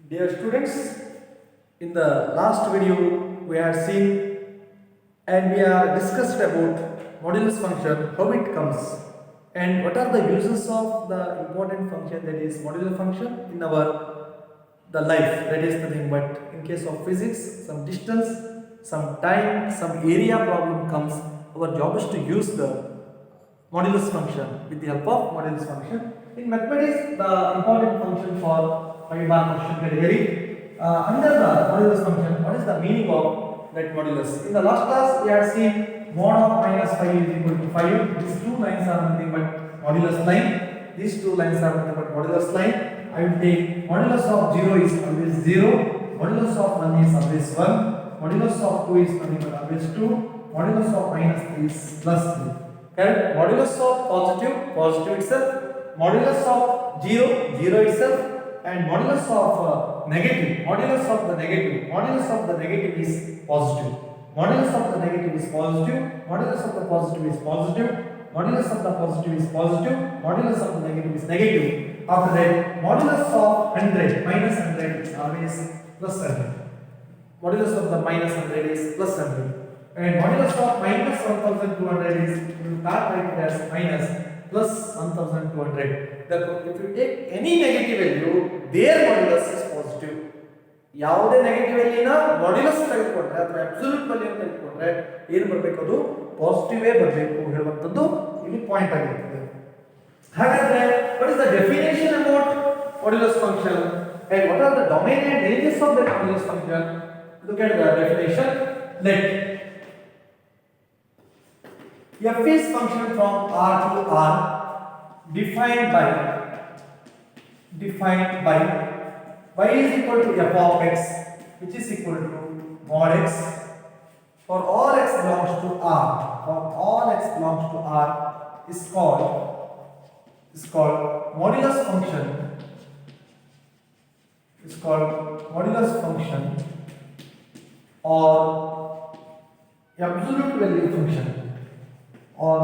Dear students, in the last video we had seen and we have discussed about modulus function, how it comes and what are the uses of the important function, that is modular function, in our the life. That is the thing. But in case of physics, some distance, some time, some area problem comes, our job is to use the modulus function, with the help of modulus function. In mathematics, the important function for 5 mark question category, under the modulus function, what is the meaning of that modulus? In the last class, we had seen mod of minus 5 is equal to 5. These two lines are nothing but modulus line. These two lines are nothing but modulus line. I will take modulus of 0 is always 0, modulus of 1 is always 1, modulus of 2 is nothing but always 2, modulus of minus 3 is plus 3. Correct? Modulus of positive itself, modulus of 0, 0 itself, and modulus of negative, modulus of the negative is positive. Modulus of the negative is positive, modulus of the positive is positive, modulus of the positive is positive, modulus of the negative is negative. After that, modulus of 100, minus 100 is always plus 100. Modulus of the minus 100 is plus 100. And modulus of minus 1200 is, we will start writing as minus plus 1200. Therefore, if you take any negative value, their modulus is positive. ಯಾವುದೇ negative ವ್ಯಾಲ್ಯೂನ modulus ತೆಗೆದುಕೊಂಡ್ರೆ ಅಥವಾ absolute value ತೆಗೆದುಕೊಂಡ್ರೆ ಏನು ಬರಬೇಕು, ಅದು ಪಾಸಿಟಿವೇ ಬರಬೇಕು ಹೇಳುವಂತದ್ದು ಇಲ್ಲಿ point ಆಗಿರುತ್ತದೆ. ಹಾಗಾದ್ರೆ what is the definition about modulus function and what are the domain and ranges of the modulus function? Look at the definition. Let f is function from R to R defined by y is equal to f of x, which is equal to mod x for all x belongs to R. For all x belongs to R is called modulus function. It's called modulus function or absolute value function or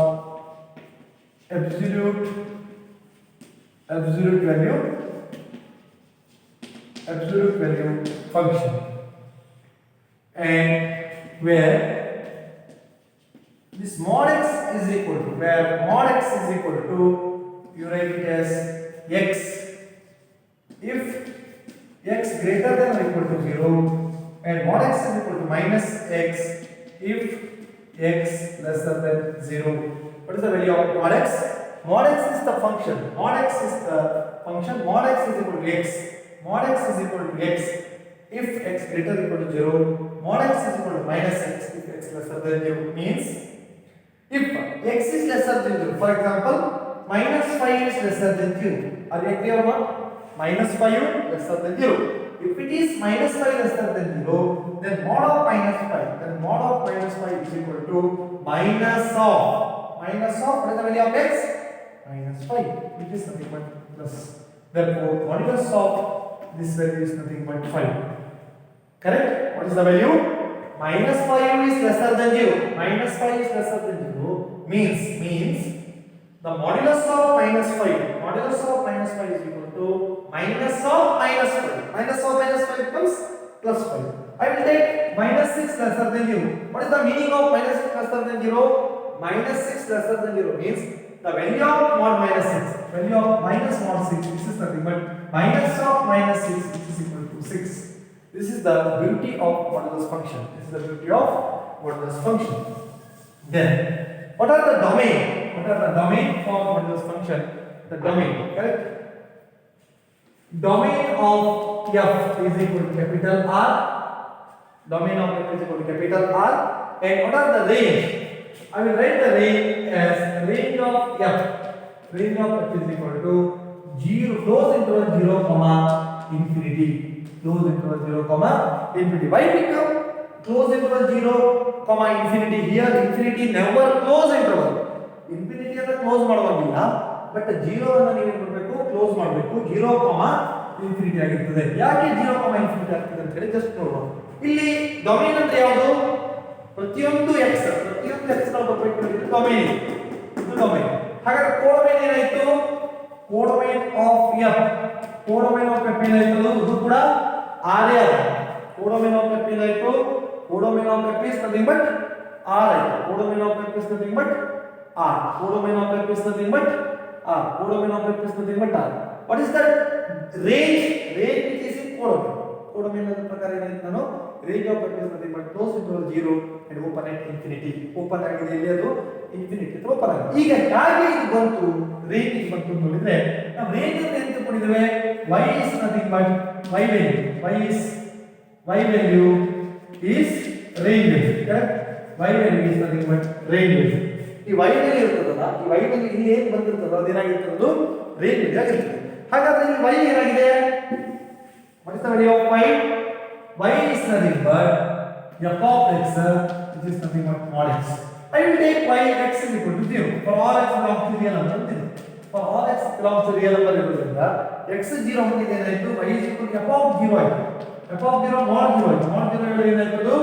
absolute value function, and where this mod x is equal to, you write it as x if x greater than or equal to 0, and mod x is equal to minus x if x lesser than 0. What is the value of mod x? Mod x is the function. Mod x is equal to x. Mod x is equal to x if x greater than or equal to 0. Mod x is equal to minus x if x lesser than 0. Means if x is lesser than 0, for example, minus 5 is lesser than 0. Are you agree or not? Minus 5 lesser than 0. If it is minus 5 lesser than 0, then mod of minus 5 is equal to minus of what is the value of x? Minus 5, which is nothing but plus. Therefore, modulus of this value is nothing but 5. Correct? What is the value? Minus 5 is lesser than 0. Minus 5 is lesser than 0 means the modulus of minus 5 is equal to minus of minus 5. Minus of minus 5 becomes plus 5. I will take minus 6 lesser than 0. What is the meaning of minus 6 lesser than 0? Minus 6 lesser than 0 means the value of mod minus 6, value of minus mod 6, this is nothing but minus of minus 6, which is equal to 6. This is the beauty of modulus function. Then, what are the domain for modulus function? The domain, correct? Domain of f is equal to capital R. Domain of f is equal to capital R. And what are the range? I will write the range as range of f. Range of f is equal to 0, close interval 0, infinity. Close interval 0, infinity. Why become close interval 0, infinity? Here infinity never close interval. Infinity ಅಂತ close ಮಾಡುವಾಗಿಲ್ಲ, but 0 ಅನ್ನು ನೀವು ಏನು ಮಾಡಬೇಕು, close ಮಾಡಬೇಕು. 0, infinity ಆಗಿರುತ್ತದೆ. ಯಾಕೆ 0, infinity ಆಗ್ತದೆ ಅಂತ ಹೇಳಿ ಜಸ್ಟ್ ನೋಡೋಣ. ಇಲ್ಲಿ ಡೊಮೇನ್ ಅಂದ್ರೆ ಯಾವುದು? ಪ್ರತಿಯೊಂದು x ಗಳು ಬರಬೇಕು. ಇದು ಡೊಮೇನ್. ಹಾಗಾದ್ರೆ ಕೋಡೊಮೇನ್ ಏನಾಯ್ತು? Codomain of F, codomain of F ಏನಾಯ್ತು, ಇದು ಕೂಡ ಆರ್ ಎ. ಕೋಡೊಮೈನ್ ಆಫ್ ಎಫ್ ಏನಾಯ್ತು, codomain of F is nothing but R ಆಯ್ತು. Codomain of F is nothing but R. Codomain of F is nothing but R. Codomain of F is nothing but R. What is that range? Range which is in codomain. Codomain ನ ಪ್ರಕಾರ ಏನಾಯ್ತು, ನಾನು range of F is nothing but close to 0 and open at infinity. Open ಆಗಿದೆ ಇಲ್ಲಿ, ಅದು infinity ಅಥವಾ open ಆಗಿದೆ. ಈಗ ಹೇಗೆ ಇದು ಬಂತು, ರೇಂಜ್ ಬಂತು ನೋಡಿದ್ರೆ, ನಾವು ರೇಂಜ್ ಅಂತ ಏನು ತಗೊಂಡಿದ್ದೇವೆ, y is nothing but y value, y value is range value, correct? y value is nothing but range value. ಈ y value ಇರ್ತದಲ್ಲ, ಈ y value ಇಲ್ಲಿ ಏನು ಬಂದಿರ್ತದೋ ಅದೇನಾಗಿರ್ತದೆ, ಅದು range value ಆಗಿರ್ತದೆ. ಹಾಗಾದ್ರೆ ಇಲ್ಲಿ y ಏನಾಗಿದೆ, what is the value of y? Y is nothing but f of x, which is nothing but mod x. I will take y x is equal to 0 for all x belongs to real number ಅಂತಿದೆ. For all x belongs to real number ಇರೋದ್ರಿಂದ x 0 ಹೊಂದಿದೆ ಏನಾಯ್ತು, y is equal to f of 0 ಆಯ್ತು. f of 0 mod 0 ಆಯ್ತು. mod 0 ಹೇಳಿದ್ರೆ ಏನಾಯ್ತು,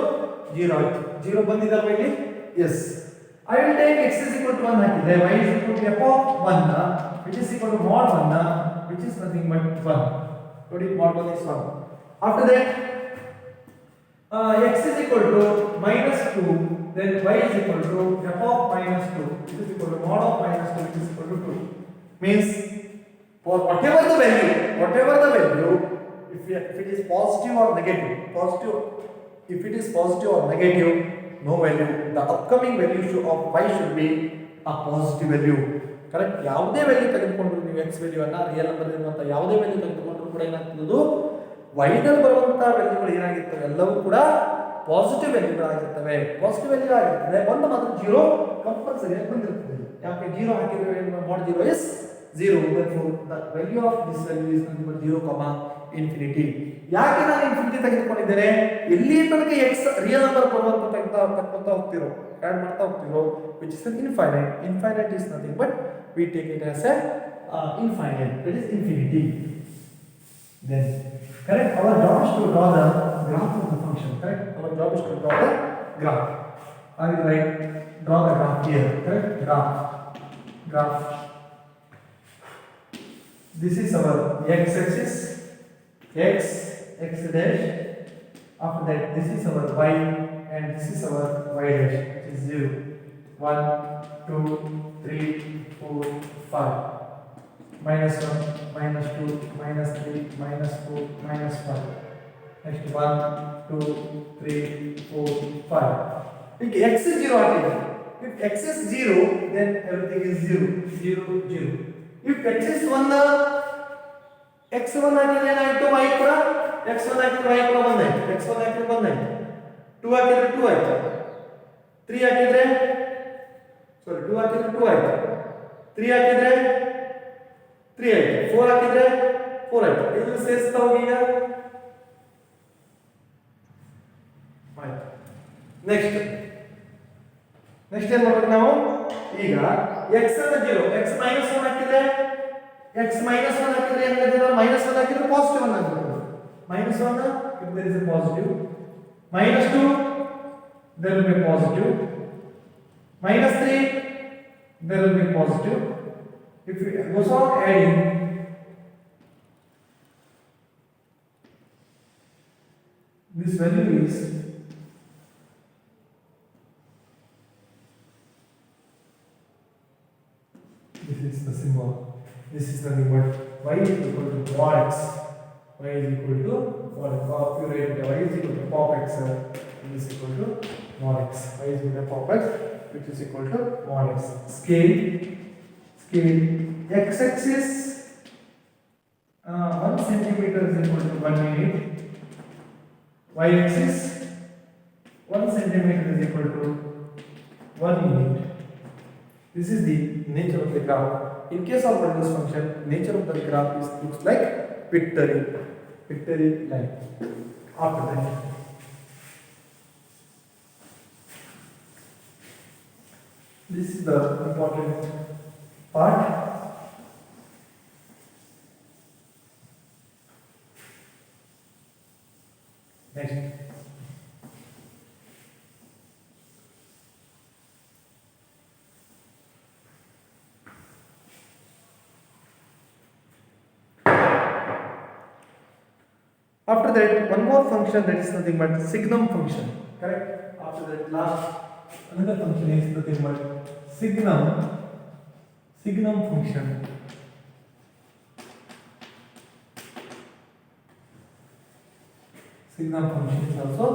0 ಆಯ್ತು. 0 ಬಂದಿದಲ್ವಾ ಇಲ್ಲಿ? S. I will take x is equal to 1 ಹಾಕಿದ್ರೆ y is equal to f of 1 which is equal to mod 1 which is nothing but 1. ನೋಡಿ, mod 1 is 1. After that x is equal to minus 2, then y is equal to f of minus 2 which is equal to mod of minus 2 which is equal to 2. Means for whatever the value, if it is positive or negative, if it is positive or negative, no value, the upcoming value of y should be a positive value. Correct? ಯಾವುದೇ value ತೆಗೆದುಕೊಂಡ್ರು ನೀವು x value ಅನ್ನ, real number ಇರುವಂತ ಯಾವುದೇ value ತೆಗೆದುಕೊಂಡ್ರು ಕೂಡ ಏನಾಗ್ತದೆ, y ನಲ್ಲಿ ಬರುವಂತ ವ್ಯಾಲ್ಯೂಗಳು ಏನಾಗಿರ್ತವೆ, ಎಲ್ಲವೂ ಕೂಡ ಪಾಸಿಟಿವ್ ವ್ಯಾಲ್ಯೂಗಳಾಗಿರ್ತವೆ. ಪಾಸಿಟಿವ್ ವ್ಯಾಲ್ಯೂ ಆಗಿರ್ತದೆ. ಒಂದು ಮಾತ್ರ 0 ಕಂಪಲ್ಸರಿ ಆಗಿ ಬಂದಿರ್ತದೆ. ಯಾಕೆ 0 ಹಾಕಿದ್ರೆ mod 0 is 0. therefore the value of this value is nothing but 0, infinity. ಯಾಕೆ ನಾನು ಇನ್ಫಿನಿಟಿ ತೆಗೆದುಕೊಂಡಿದ್ದೇನೆ, ಎಲ್ಲಿ ತನಕ x ರಿಯಲ್ ನಂಬರ್ ಬರುವಂತ ತೆಗೆದುಕೊಂತಾ ಹೋಗ್ತಿರೋ, ಆಡ್ ಮಾಡ್ತಾ ಹೋಗ್ತಿರೋ, which is an infinite. Infinite is nothing but we take it as a infinite, that is infinity. Then correct, our job is to draw the graph of the function. Correct, our job is to draw the graph. Are you right? Draw the graph here. Correct, graph. This is our x axis, x dash. After that, this is our y, and this is our y dash, which is 0, 1, 2, 3, 4, 5. Minus 1, minus 2, minus 3, minus 4, minus 5. Next 1, 2, 3, 4, 5. If x is 0 happens. If x is 0, then everything is 0, 0, 0. If x is 1, x1 ಹಾಕಿದ್ರೆ ಏನಾಯ್ತು, y ಕೂಡ x1 ಹಾಕಿದ್ರೆ y ಕೂಡ 1 ಆಯ್ತು. x1 ಹಾಕಿದ್ರೆ 1 ಆಯ್ತು. 2 ಹಾಕಿದ್ರೆ 2 ಆಯ್ತು. 3 ಹಾಕಿದ್ರೆ 2 ಹಾಕಿದ್ರೆ 2 ಆಯ್ತು. 3 ಹಾಕಿದ್ರೆ 3 ಆಯ್ತು. 4 ಹಾಕಿದ್ರೆ 4 ಆಯ್ತು. ಇದು ಸೇರಿಸ್ತಾ ಹೋಗಿ ಈಗ ಆಯ್ತು. ನೆಕ್ಸ್ಟ್ ಏನ್ ಮಾಡ್ಬೇಕು ನಾವು, ಈಗ x ಅನ್ನ 0, x minus 1 ಹಾಕಿದ್ರೆ x minus 1 ಹಾಕಿದ್ರೆ ಏನಾಗುತ್ತೆ, minus 1 ಹಾಕಿದ್ರೆ ಪಾಸಿಟಿವ್ 1 ಆಗುತ್ತೆ. minus 1 if there is a positive, minus 2 there will be a positive, minus 3 there will be a positive. If it goes on adding, this value is this is the symbol. This is nothing but y is equal to mod x. Y is equal to mod x. Or if you write y is equal to pop x, it is equal to mod x. Y is equal to pop x, which is equal to mod x. Scale x axis 1 centimeter is equal to 1 minute. Y axis 1 centimeter is equal to 1 minute. This is the nature of the graph. In case of modulus function, nature of the graph looks like pictorial line. After that, this is the important part. Next, After that, one more function, that is nothing but signum function. Correct? After that, last another function is nothing but signum function. Signum function is also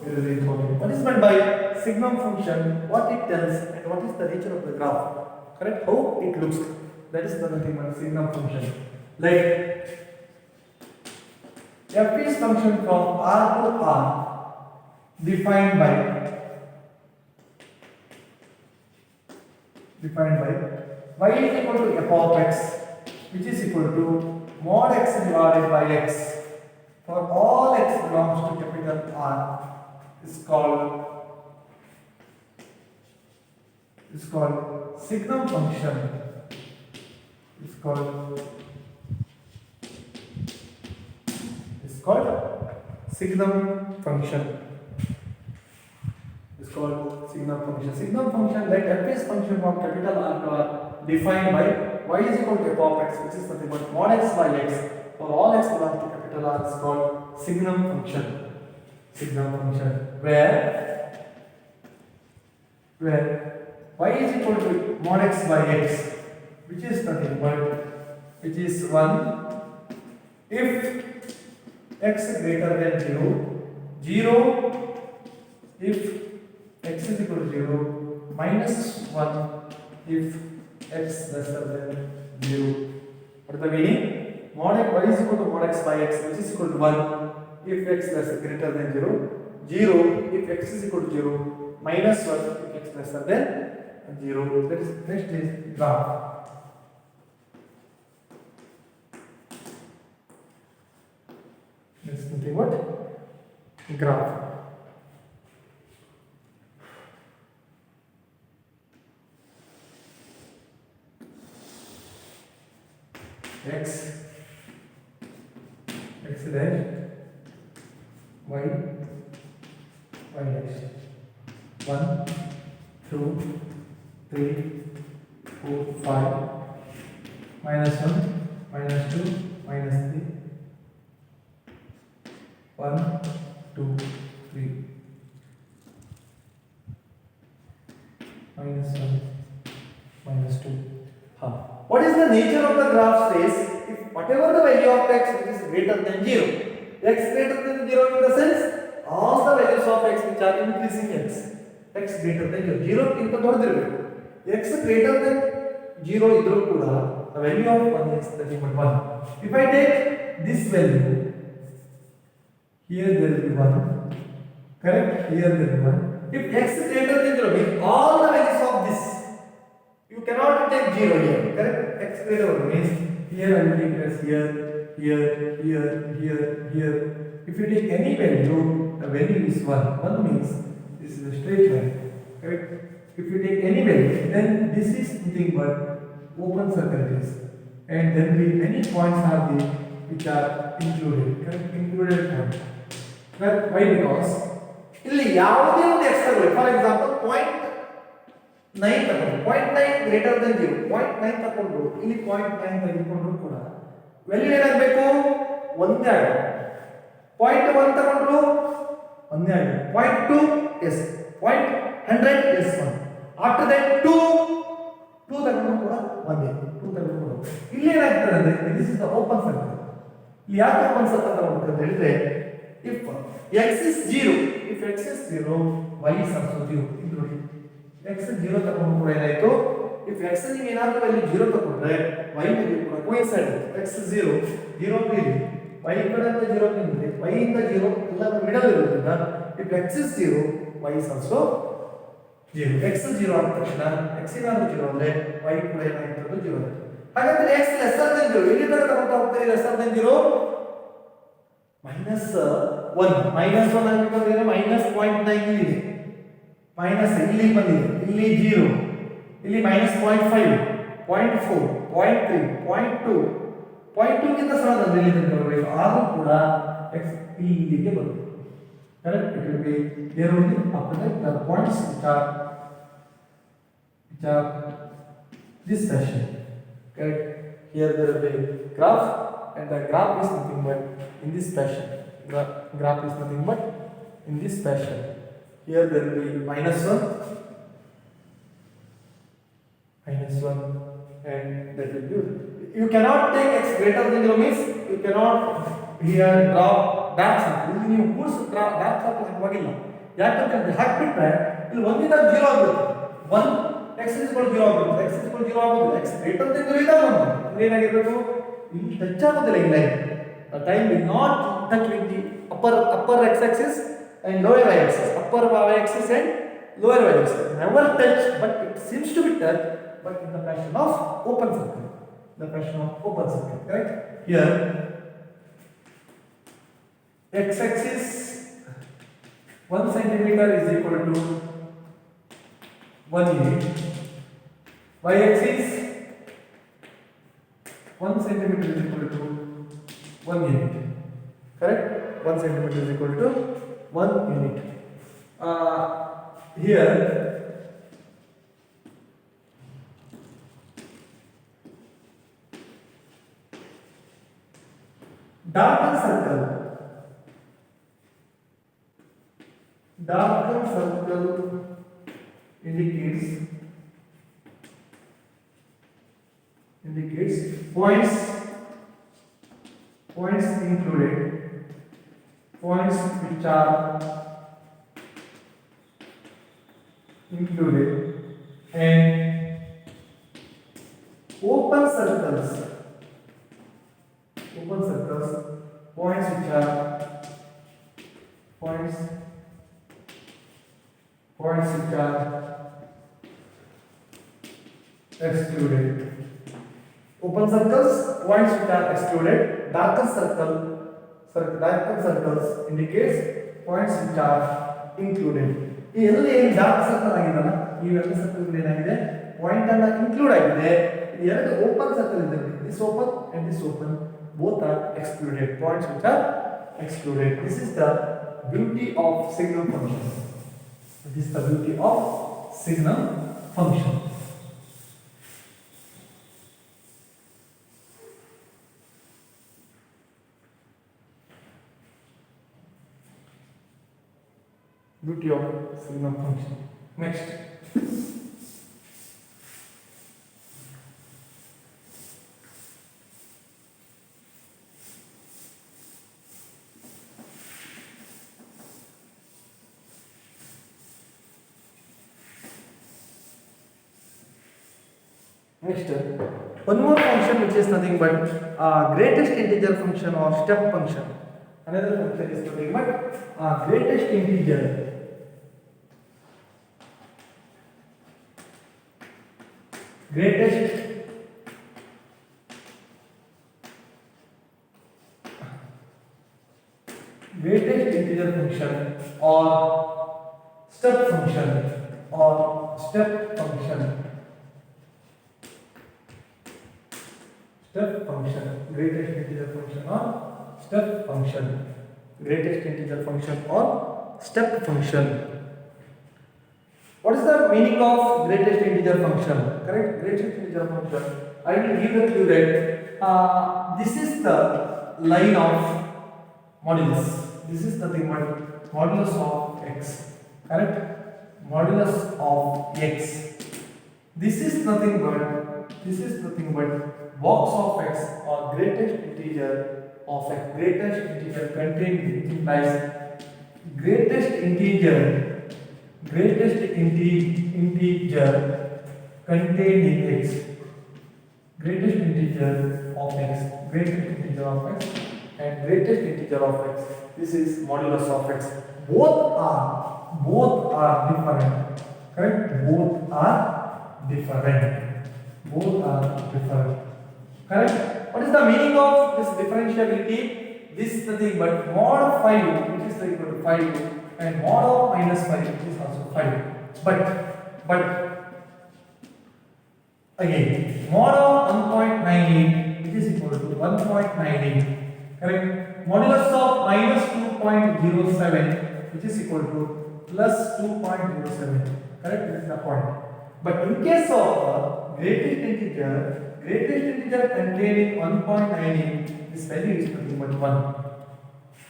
very, very important. What is meant by signum function? What it tells and what is the nature of the graph? Correct? How it looks. That is the nothing but signum function. Like f is function from R to R defined by y is equal to f of x, which is equal to mod x divided by x for all x belongs to capital R is called signum function. It's called signum function. It's called signum function. Signum function, let f is function from capital R to R defined by y is equal to f of x, which is nothing but mod x by x for all x belongs to capital R is called signum function. Signum function where y is equal to mod x by x, which is nothing but 1 if x greater than 0 if x is equal to 0, minus 1 if x lesser than 0. What is the meaning? Mod x, y is equal to mod x by x, which is equal to 1 if x lesser greater than 0 if x is equal to 0, minus 1 if x lesser than 0. That is, next is graph. Next nothing what? Graph. X dash, y dash. 1, 2, 3, 4, 5. Minus 1, minus 2, minus 3. 1, 2, 3. Minus 1, minus 2. What is the nature of the graph says if whatever the value of x which is greater than 0, x greater than 0 in the sense all the values of x which are increasing x greater than 0 in the x greater than 0 idru kuda the value of 1 is nothing but 1. If I take this value, here there will be 1, correct? Here there will be 1. If x greater than 0 means all the values of this, you cannot take 0 here, correct? X greater than means here I will take as here. If you take any value, the value is 1. 1 means this is a straight line, correct? If you take any value, then this is nothing but open circle it is, and then any points are the which are included, correct? Included point. Well, why? Because ಇಲ್ಲಿ ಯಾವುದೇ ಒಂದು x ತಗೊಳ್ಳಿ, for example 0.9 ತಗೊಂಡು 0.9 greater than 0, 0.9 ತಗೊಂಡು ಇಲ್ಲಿ 0.9 ತೆಗೆದುಕೊಂಡ್ರು ಕೂಡ value ಏನಾಗಬೇಕು? ಒಂದೇ ಆಗಬೇಕು. 0.1 ತಗೊಂಡ್ರು ಒಂದೇ ಆಗಬೇಕು. 0.2 ಎಸ್, 0.100 ಎಸ್ 1. ಆಫ್ಟರ್ ದಟ್ 2 ತಗೊಂಡ್ರು ಕೂಡ ಒಂದೇ, 2 ತಗೊಂಡ್ರು ಕೂಡ. ಇಲ್ಲಿ ಏನಾಗ್ತದೆ ಅಂದ್ರೆ this is the open circle. ಇಲ್ಲಿ ಯಾಕೆ ಓಪನ್ ಸರ್ಕಲ್ ತಗೊಂಡ್ರು ಅಂತ ಹೇಳಿದ್ರೆ if x is 0, y is also 0. ಇದು ನೋಡಿ, x 0 ತಗೊಂಡು ಕೂಡ ಏನಾಯ್ತು, if x ಗೆ ಏನಾದರೂ ವ್ಯಾಲ್ಯೂ 0 ತಗೊಂಡ್ರೆ y ಗೆ ಕೂಡ ಕೋಇನ್ಸೈಡ್ ಆಗುತ್ತೆ. x 0 ಗೆ ಇಲ್ಲಿ y ಕಡೆಯಿಂದ 0 ಗೆ ಬಂದ್ರೆ y ಇಂದ 0 ಎಲ್ಲ ಮಿಡಲ್ ಇರೋದ್ರಿಂದ if x is 0, y is also 0. x 0 ಆದ ತಕ್ಷಣ x ಏನಾದರೂ 0 ಅಂದ್ರೆ y ಕೂಡ ಏನಾಗ್ತದೆ 0 ಆಗುತ್ತೆ. ಹಾಗಾದ್ರೆ x ಲೆಸ್ಸರ್ ದನ್ 0 ಎಲ್ಲಿ ತನಕ ತಗೊಂಡು ಹೋಗ್ತೀರಿ? ಲೆಸ್ಸರ್ ದನ್ 0 minus 1 ಆಗಬೇಕಂದ್ರೆ minus 0.9 ಇಲ್ಲಿ ಮೈನಸ್ ಇಲ್ಲಿ ಬಂದಿದೆ, ಇಲ್ಲಿ 0, ಇಲ್ಲಿ minus 0.5, 0.4, 0.3, 0.2, 0.2 ಗಿಂತ ಸಣ್ಣದು ಇಲ್ಲಿ ತನಕ ಬರಬೇಕು. ಆದರೂ ಕೂಡ x ಇಲ್ಲಿಗೆ ಬರುತ್ತೆ, correct? It will be there only after that the points which are this fashion, correct? Here there will be graph and the graph is nothing but in this fashion. The graph is nothing but in this fashion. Here there will be -1, and that will be. You cannot take x greater than 0 means you cannot here draw dark circle. ಇಲ್ಲಿ ನೀವು ಕೂರ್ಸ್ dark circle ಹಾಕುವಾಗಿಲ್ಲ. ಯಾಕಂದ್ರೆ ಹಾಕ್ಬಿಟ್ರೆ ಇಲ್ಲಿ 1 ಇಂದ 0 ಆಗುತ್ತೆ. 1 x is equal to 0 ಆಗುತ್ತೆ. x is equal to 0 ಆಗುತ್ತೆ. x greater than 0 ಇದ್ದಾಗ 1. ಅಂದ್ರೆ ಏನಾಗಿರಬೇಕು? ಇಲ್ಲಿ ಟಚ್ ಆಗೋದಿಲ್ಲ ಈ line. The time will not touch with the upper x axis and lower y axis. Upper y axis and lower y axis. Never touch, but it seems to be touched, but in the fashion of open circle. The fashion of open circle, correct? Here, x axis 1 centimeter is equal to 1 unit. Y axis 1 centimeter is equal to 1 unit. Correct? 1 centimeter is equal to 1 unit. Here, darker circle indicates points included, points which are included, and open circles, points which are excluded. Open circles, points which are excluded. Darker circles indicates points which are included. ಈ ಎಲ್ಲಿ dark circle ಆಗಿದಲ್ಲ, ಈ ಎರಡು circle ಏನಾಗಿದೆ, point ಅನ್ನ include ಆಗಿದೆ. ಎರಡು open circle ಇದೆ, this open and this open, both are excluded. Points which are excluded. This is the beauty of signal function. This is the beauty of signal function. Beauty of signal function. Next, one more function which is nothing but greatest integer function or step function. Another function is nothing but greatest integer. Greatest integer function or step function greatest integer function or step function, greatest integer function or step function. What is the meaning of greatest integer function? Correct? Greatest integer function, I will give the clue that this is the line of modulus. This is nothing but modulus of x. Correct? Modulus of x. This is nothing but box of x or greatest integer of x. Greatest integer contained implies greatest integer contained in x. Greatest integer of x and greatest integer of x. This is modulus of x. Both are different. Correct? Both are different. Correct? What is the meaning of this differentiability? This is nothing but mod of 5 which is equal to 5 and mod of minus 5 which is also 5. But again, mod of 1.98 which is equal to 1.98. Correct? Modulus of minus 2.07 which is equal to plus 2.07. Correct? This is the point. But in case of greatest integer containing 1.98, this value is nothing but 1.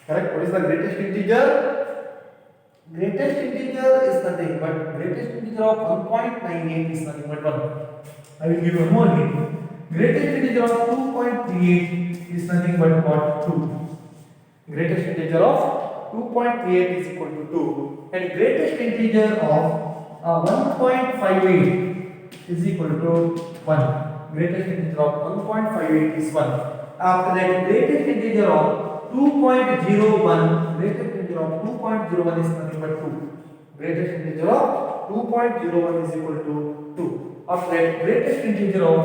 Correct. What is the greatest integer? Greatest integer is nothing but greatest integer of 1.98 is nothing but 1. I will give you one more hint. Greatest integer of 2.38 is nothing but what? 2. Greatest integer of 2.38 is equal to 2. And greatest integer of 1.58 is equal to 1. Greatest integer of 1.58 is 1. After that, greatest integer of 2.01, greatest integer of 2.01 is nothing but 2. Greatest integer of 2.01 is equal to 2. After that, greatest integer of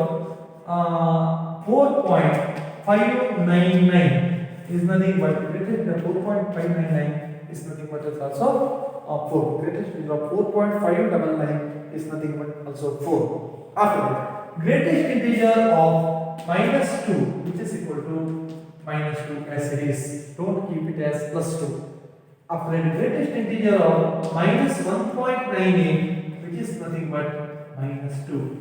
4.599 is nothing but greatest integer 4.599 is nothing but is also 4. Greatest integer of 4.599 is nothing but also 4. After that, greatest integer of minus 2, which is equal to minus 2 as it is. Don't keep it as plus 2. After that, greatest integer of minus 1.98, which is nothing but minus 2.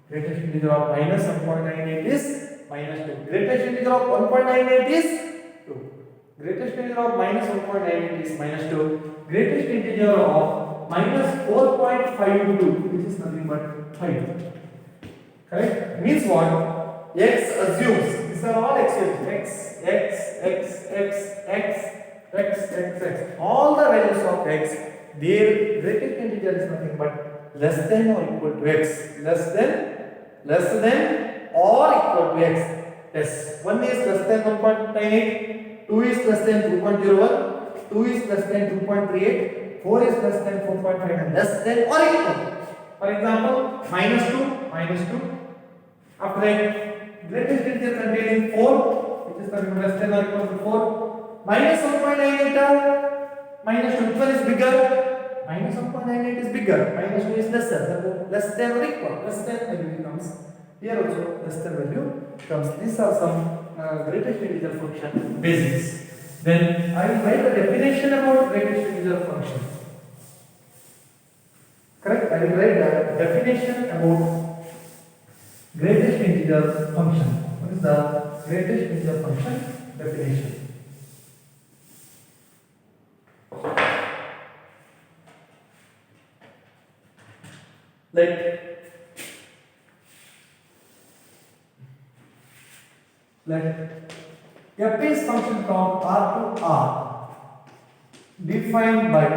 Greatest integer of minus 1.98 is minus 2. Greatest integer of 1.98 is 2. Greatest integer of minus 1.98 is minus 2. Greatest integer of minus 4.52, which is nothing but 5. Correct? Means what? X assumes, these are all x's, x. All the values of x, their greatest integer is nothing but less than or equal to x. Less than or equal to x. Yes. 1 is less than 1.98, 2 is less than 2.01, 2 is less than 2.38, 4 is less than 4.5 and less than or equal. For example, minus 2. After that, greatest integer containing 4, which is nothing less than or equal to 4. Minus 1.98, minus 2, which one is bigger? Minus 1.98 is bigger, minus 2 is lesser, therefore less than or equal, less than value comes. Here also less than value comes. These are some greatest integer function basics. Then I will write the definition about greatest integer function. Correct? I will write the definition about greatest integer function. What is the greatest integer function definition? Let f is function from R to R defined by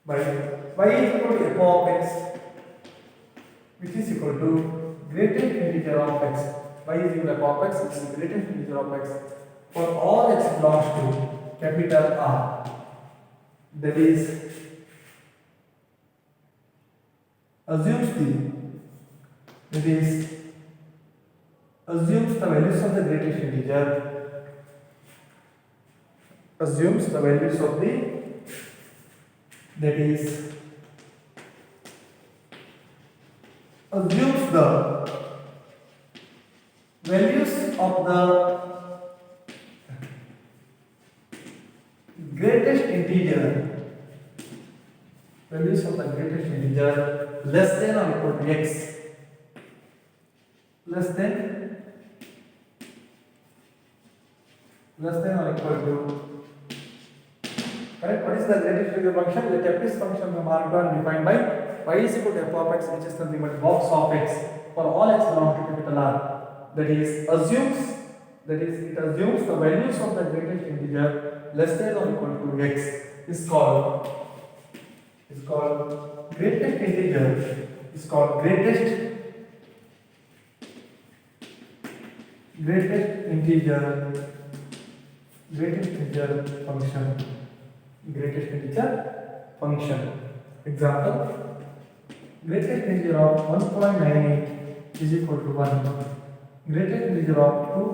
y is equal to f of x, which is equal to greatest integer of x. Y is equal to f of x, which is the greatest integer of x for all x belongs to capital R. That is, assumes the values of the greatest integer, assumes the values of the, that is, assumes the values of the greatest integer, values of the greatest integer less than or equal to x, less than or equal to, correct? What is the greatest integer function? Let f is function from R1 defined by y is equal to f of x, which is nothing but box of x for all x belong to capital R. That is, assumes the values of the greatest integer less than or equal to x is called greatest integer, is called greatest integer function. Greatest integer function. Example: greatest integer of 1.98 is equal to 1. Greatest integer of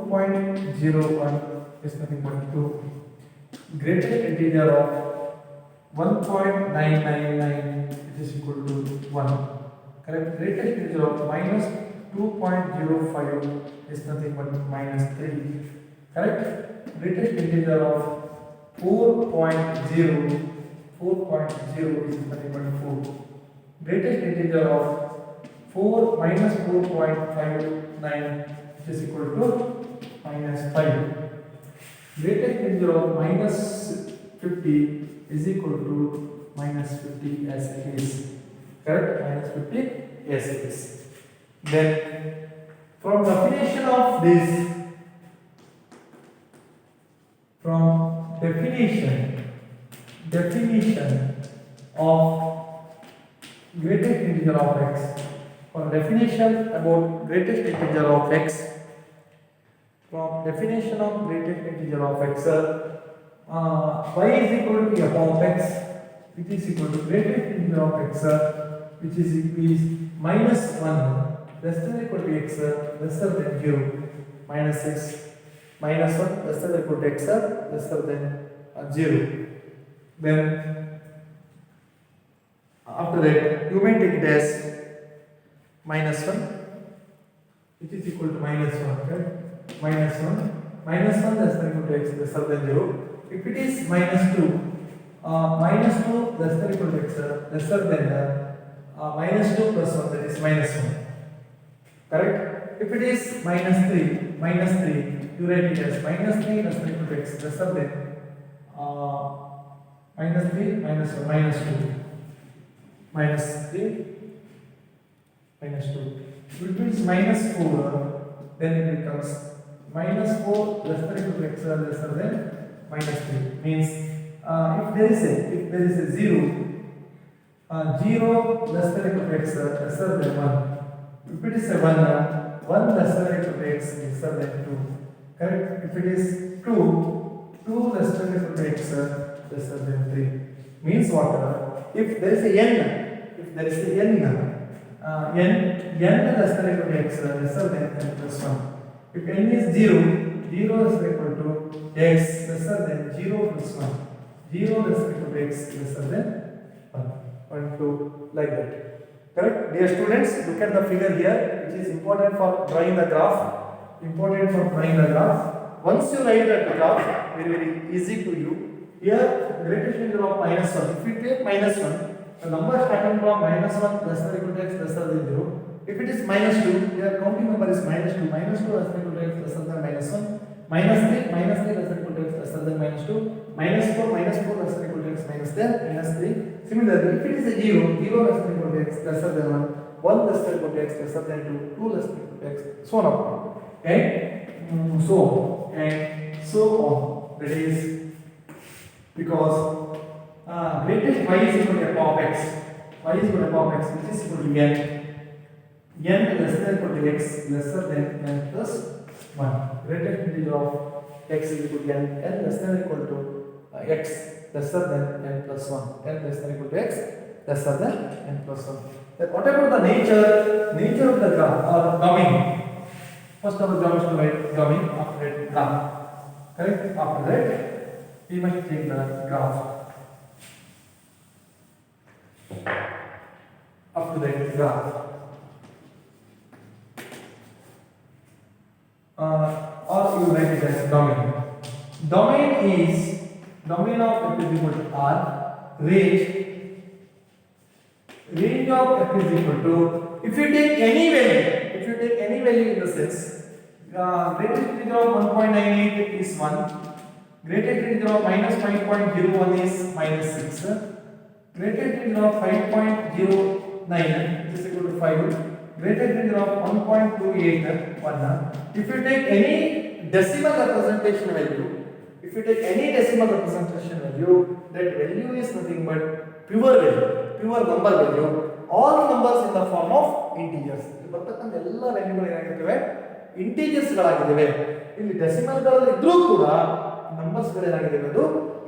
2.01 is nothing but 2. Greatest integer of 1.999 is equal to 1. Correct? Greatest integer of minus 2.05 is nothing but minus 3. Correct? Greatest integer of 4.0 is nothing but 4. Greatest integer of 4 minus 4.59 which is equal to minus 5. Greatest integer of minus 50 is equal to minus 50 as it is. Correct? Minus 50 as it is. Then from definition of this, from definition of greatest integer of x, for definition about greatest integer of x, from definition of greatest integer of x, y is equal to f of x, which is equal to greatest integer of x, which is minus 1 less than or equal to x lesser than 0, minus x minus 1 less than or equal to x lesser than 0. Then after that you may take it as minus 1, which is equal to minus 1, right? Minus 1 less than or equal to x lesser than 0. If it is minus 2 less than or equal to x lesser than minus 2 plus 1, that is minus 1. Correct? If it is minus 3, you write it as minus 3 less than or equal to x lesser than minus 3 minus 1 minus 2. Minus 3 minus 2. If it is minus 4, then it becomes minus 4 less than or equal to x lesser than minus 3. Means if there is a 0 less than or equal to x lesser than 1. If it is a 1 less than or equal to x lesser than 2. Correct? If it is 2 less than or equal to x lesser than 3. Means what? If there is a n less than or equal to x lesser than n plus 1. If n is 0 less than or equal to x lesser than 0 plus 1. 0 less than or equal to x lesser than 1. 1, 2, like that. Correct? Dear students, look at the figure here, which is important for drawing the graph. Once you write the graph, very easy to you. Here, greatest integer of minus 1. If we take minus 1, the number starting from minus 1 less than or equal to x lesser than 0. If it is minus 2, your counting number is minus 2. Minus 2 less than or equal to x lesser than minus 1. Minus 3 less than or equal to x lesser than minus 2. Minus 4 less than or equal to x minus 10. Minus 3. Similarly, if it is a 0 less than or equal to x lesser than 1. 1 less than or equal to x lesser than 2. 2 less than or equal to x. So on. Okay? So on. That is because greatest y is equal to f of x. Y is equal to f of x, which is equal to n. N less than or equal to x lesser than n plus 1. Greatest integer of x is equal to n. N less than or equal to x lesser than n plus 1. N less than or equal to x lesser than n plus 1. Then what about the nature of the graph or domain? First our job is to write domain, after that graph. Correct? After that we must take the graph. After that graph. Or you write it as domain. Domain of f is equal to r. Range of f is equal to, if you take any value in the sense, greatest integer of 1.98 is 1. Greatest integer of minus 5.01 is minus 6. Greatest integer of 5.09 is equal to 5. Greatest integer of 1.28 1. If you take any decimal representation value, that value is nothing but pure number value. All numbers in the form of integers. ಬರ್ತಕ್ಕಂಥ ಎಲ್ಲ ವ್ಯಾಲ್ಯೂಗಳು ಏನಾಗಿರ್ತವೆ, integers ಗಳಾಗಿವೆ. ಇಲ್ಲಿ decimal ಗಳಲ್ಲಿ ಇದ್ರೂ ಕೂಡ numbers ಗಳು ಏನಾಗಿವೆ, ಅದು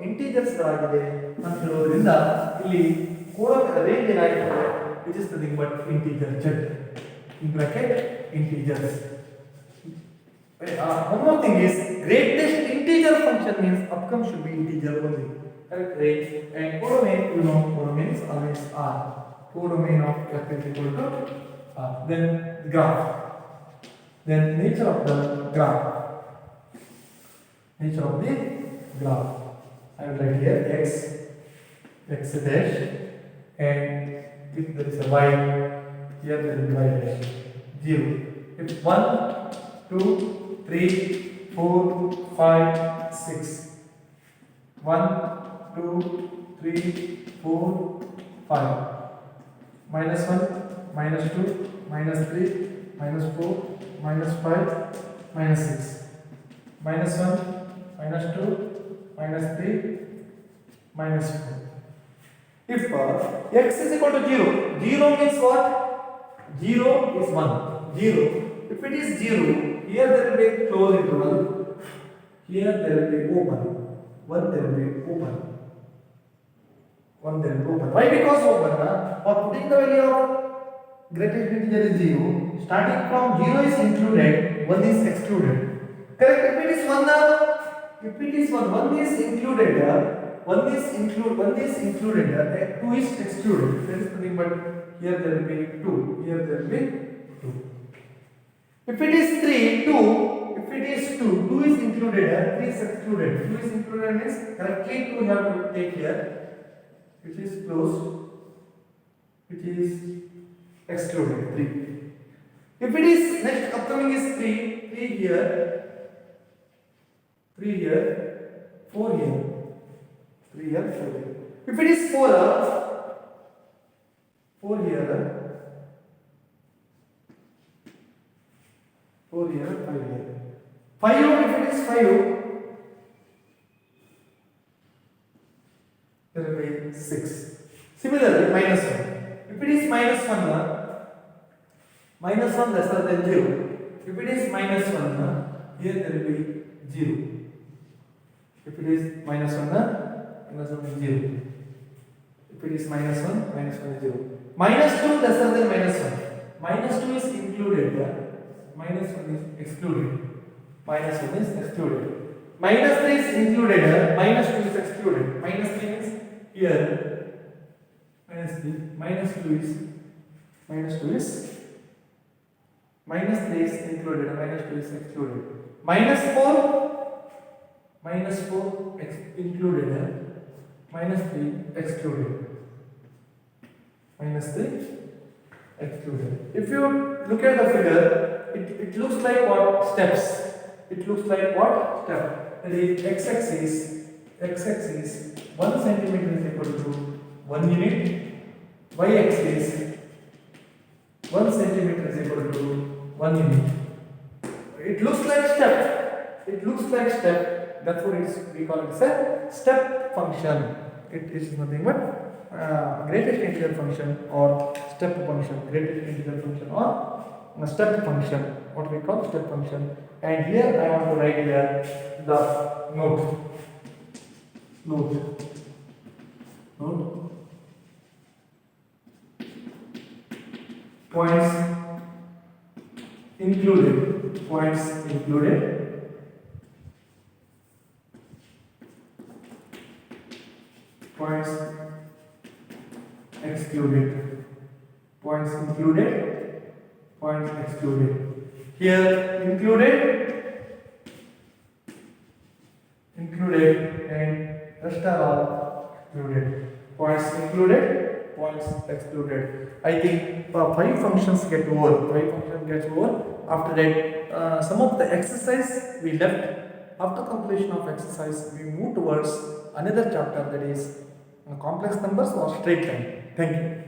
ಇಂಟೀಜರ್ಸ್ ಗಳಾಗಿದೆ ಅಂತ ಹೇಳೋದ್ರಿಂದ ಇಲ್ಲಿ ಕೂಡ range ಏನಾಗಿರ್ತದೆ, which is nothing but integer z in bracket integers. One more thing is, greatest integer function means outcome should be integer only. Correct? Range and codomain, codomain is always r. Codomain of f is equal to r. Then graph. Then nature of the graph. I will write here x dash, and if there is a y, here there will be y dash. 0. If 1 2, 3, 4, 5, 6. 1, 2, 3, 4, 5. Minus 1, minus 2, minus 3, minus 4, minus 5, minus 6. Minus 1, minus 2, minus 3, minus 4. If x is equal to 0, 0 means what? 0 is 1. 0. If it is 0, here there will be a closed interval. Here there will be open. 1 there will be open. 1 there will be open. Why? Because open. For putting the value of greatest integer is 0. Starting from 0 is included, 1 is excluded. Correct? If it is 1, if it is 1 is included. 1 is included, 2 is excluded. There is nothing but here there will be 2, here there will be 2. If it is 3, 2, if it is 2, 2 is included, 3 is excluded. 2 is included means correctly 2 you have to take here, which is closed, which is excluded, 3. If it is next upcoming is 3, 3 here, 3 here, 4 here. 3 here, 4 here. If it is 4 here, 4 here, 5 here. 5, if it is 5, there will be 6. Similarly, minus 1. If it is minus 1 lesser than 0. If it is minus 1, here there will be 0. If it is minus 1 is 0. If it is minus 1 is 0. Minus 2 lesser than minus 1. Minus 2 is included. Minus 1 is excluded. Minus 1 is excluded. Minus 3 is included. Minus 2 is excluded. Minus 3 means here. Minus 3. Minus 2 is minus 3 is included. Minus 2 is excluded. Minus 4 included. Minus 3 excluded. Minus 3 excluded. If you look at the figure, it looks like what? Steps. It looks like what? Step. That is x-axis 1 centimeter is equal to 1 unit. Y-axis 1 centimeter is equal to 1 unit. It looks like step. That's what we call it as a step function. It is nothing but greatest integer function or step function. Greatest integer function or step function. What we call step function. And here I want to write here the note. Points included. Points excluded. Points excluded. Here included and rest are all excluded. Points included, points excluded. I think 5 functions get over. After that, some of the exercise we left. After completion of exercise, we move towards another chapter, that is complex numbers or straight line. Thank you.